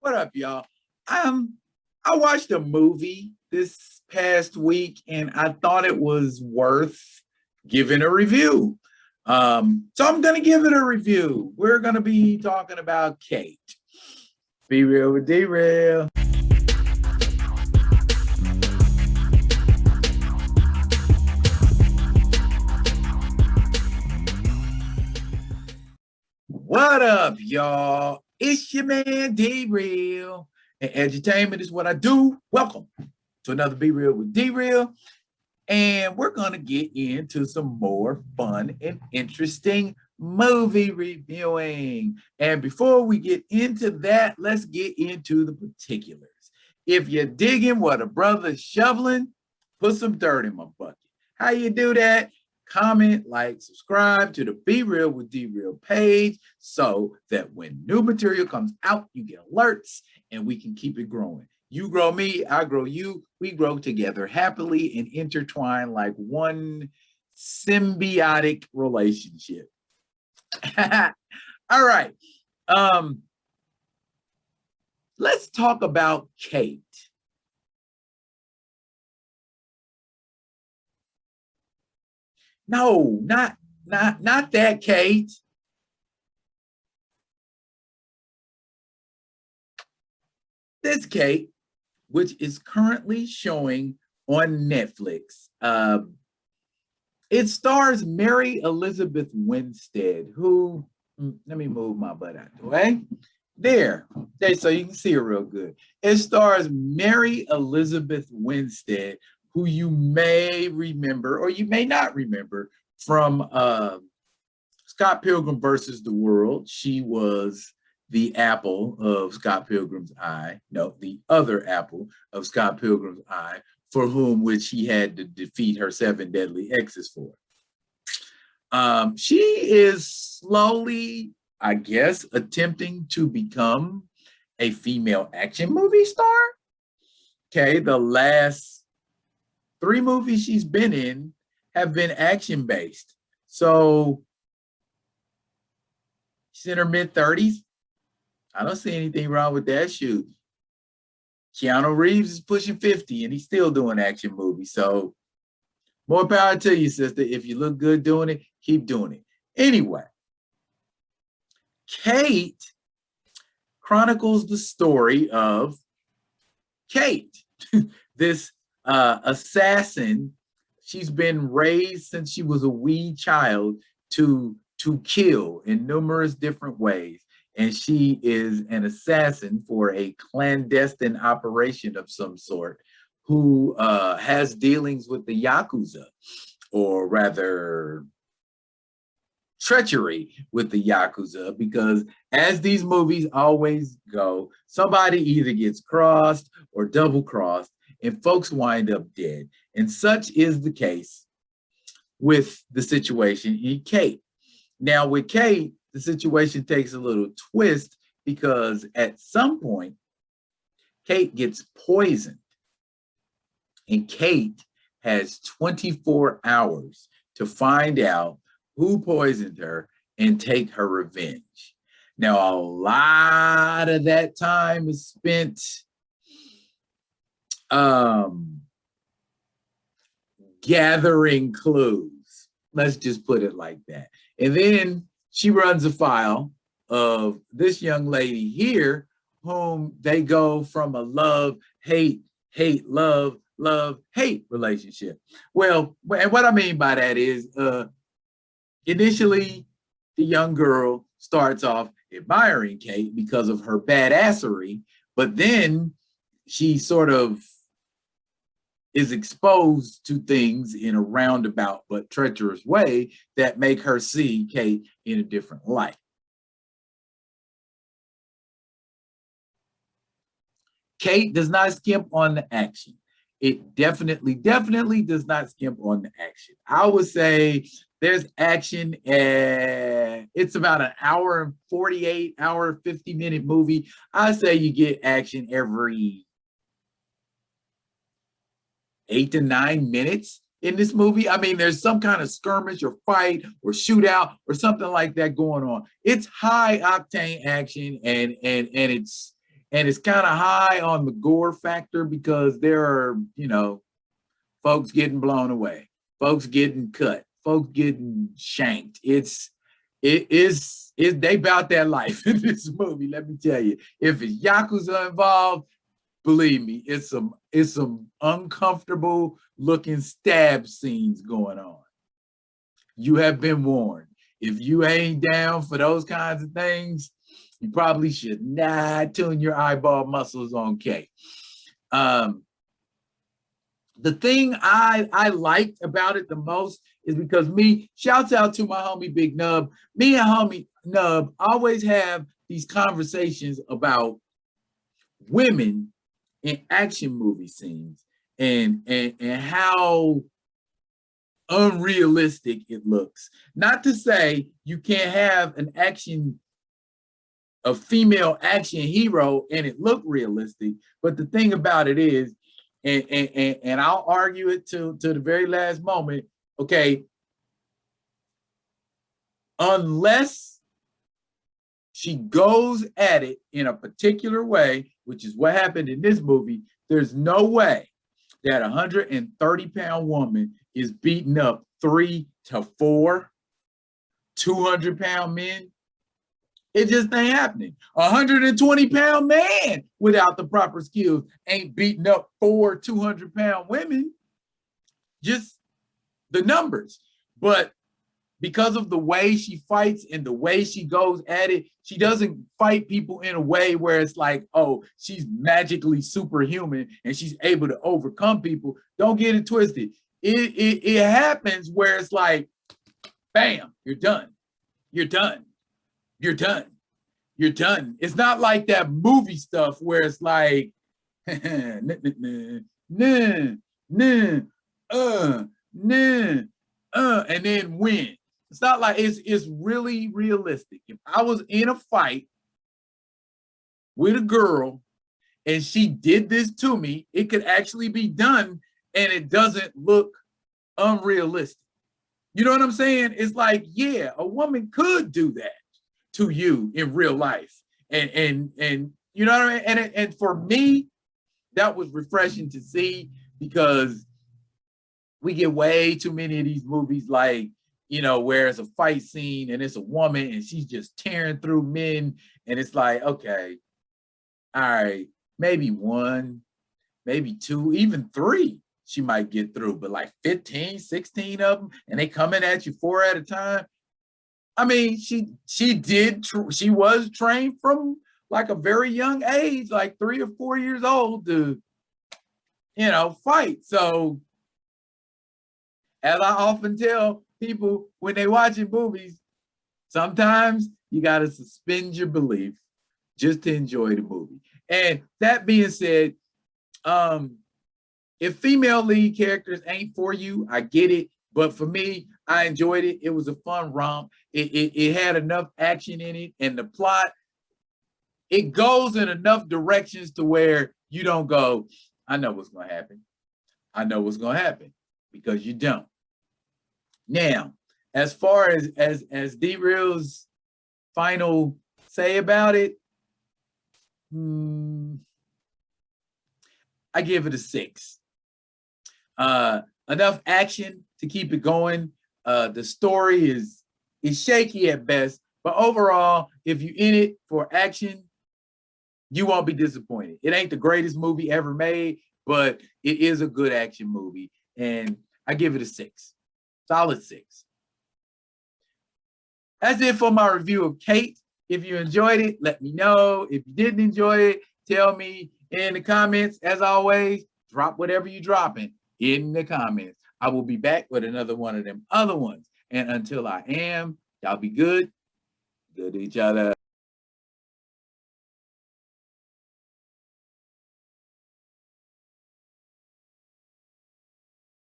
What up, y'all? I watched a movie this past week and I thought it was worth giving a review. So I'm gonna give it a review. We're gonna be talking about Kate. Be real with D-Real. What up, y'all? It's your man D-Real. And entertainment is what I do. Welcome to another Be Real with D-Real. And we're going to get into some more fun and interesting movie reviewing. And before we get into that, let's get into the particulars. If you're digging what a brother's shoveling, put some dirt in my bucket. How you do that? Comment, like, subscribe to the Be Real with D-Real page so that when new material comes out, you get alerts and we can keep it growing. You grow me, I grow you. We grow together happily and intertwine like one symbiotic relationship. All right. Let's talk about Kate. No, not that Kate. This Kate, which is currently showing on Netflix. It stars Mary Elizabeth Winstead, who, let me move my butt out the way. There, so you can see her real good. It stars Mary Elizabeth Winstead, who you may remember or you may not remember from Scott Pilgrim versus the World. She was the apple of Scott Pilgrim's eye. No, the other apple of Scott Pilgrim's eye, for which he had to defeat her 7 deadly exes for. She is slowly, I guess, attempting to become a female action movie star. Okay, the last 3 movies she's been in have been action-based. So she's in her mid-30s. I don't see anything wrong with that. Shoot. Keanu Reeves is pushing 50 and he's still doing action movies. So more power to you, sister. If you look good doing it, keep doing it. Anyway, Kate chronicles the story of Kate, this assassin. She's been raised since she was a wee child to kill in numerous different ways. And she is an assassin for a clandestine operation of some sort who has dealings with the Yakuza, or rather treachery with the Yakuza, because as these movies always go, somebody either gets crossed or double crossed and folks wind up dead. And such is the case with the situation in Kate. Now with Kate, the situation takes a little twist because at some point, Kate gets poisoned. And Kate has 24 hours to find out who poisoned her and take her revenge. Now, a lot of that time is spent gathering clues. Let's just put it like that. And then she runs afoul of this young lady here, whom they go from a love, hate, love, hate relationship. Well, and what I mean by that is initially the young girl starts off admiring Kate because of her badassery, but then she sort of is exposed to things in a roundabout but treacherous way that make her see Kate in a different light. Kate does not skimp on the action. It definitely does not skimp on the action. I would say there's action. It's about an hour and 48, hour, 50-minute movie. I say you get action every 8 to 9 minutes in this movie. I mean, there's some kind of skirmish or fight or shootout or something like that going on. It's high octane action, and and it's kind of high on the gore factor because there are, folks getting blown away, folks getting cut, folks getting shanked. They about that life in this movie. Let me tell you, if it's Yakuza involved, believe me, it's some uncomfortable looking stab scenes going on. You have been warned. If you ain't down for those kinds of things, you probably should not tune your eyeball muscles on K. The thing I liked about it the most is because shouts out to my homie Big Nub. Me and homie Nub always have these conversations about women in action movie scenes and how unrealistic it looks. Not to say you can't have a female action hero and it look realistic, but the thing about it is, and I'll argue it to the very last moment, okay, unless she goes at it in a particular way, which is what happened in this movie, there's no way that a 130-pound woman is beating up 3 to 4 200-pound men. It just ain't happening. A 120-pound man without the proper skills ain't beating up 4 200-pound women. Just the numbers. But because of the way she fights and the way she goes at it, she doesn't fight people in a way where it's like, oh, she's magically superhuman and she's able to overcome people. Don't get it twisted. It happens where it's like, bam, you're done. You're done. You're done. You're done. It's not like that movie stuff where it's like, and then win. It's not like it's really realistic. If I was in a fight with a girl and she did this to me, it could actually be done and it doesn't look unrealistic. You know what I'm saying? It's like, yeah, a woman could do that to you in real life. And you know what I mean? And for me, that was refreshing to see because we get way too many of these movies like, where it's a fight scene and it's a woman and she's just tearing through men. And it's like, okay, all right, maybe 1, maybe 2, even 3, she might get through, but like 15, 16 of them, and they coming at you 4 at a time. I mean, she was trained from like a very young age, like 3 or 4 years old to, fight. So as I often tell people when they watching movies, sometimes you got to suspend your belief just to enjoy the movie. And that being said, if female lead characters ain't for you, I get it. But for me, I enjoyed it. It was a fun romp. It had enough action in it, and the plot, it goes in enough directions to where you don't go, I know what's going to happen. I know what's going to happen, because you don't. Now, as far as D-Real's final say about it, I give it a 6. Enough action to keep it going. The story is shaky at best, but overall, if you're in it for action, you won't be disappointed. It ain't the greatest movie ever made, but it is a good action movie, and I give it a 6. Solid 6. That's it for my review of Kate. If you enjoyed it, let me know. If you didn't enjoy it, tell me in the comments. As always, drop whatever you're dropping in the comments. I will be back with another one of them other ones. And until I am, y'all be good. Good to each other.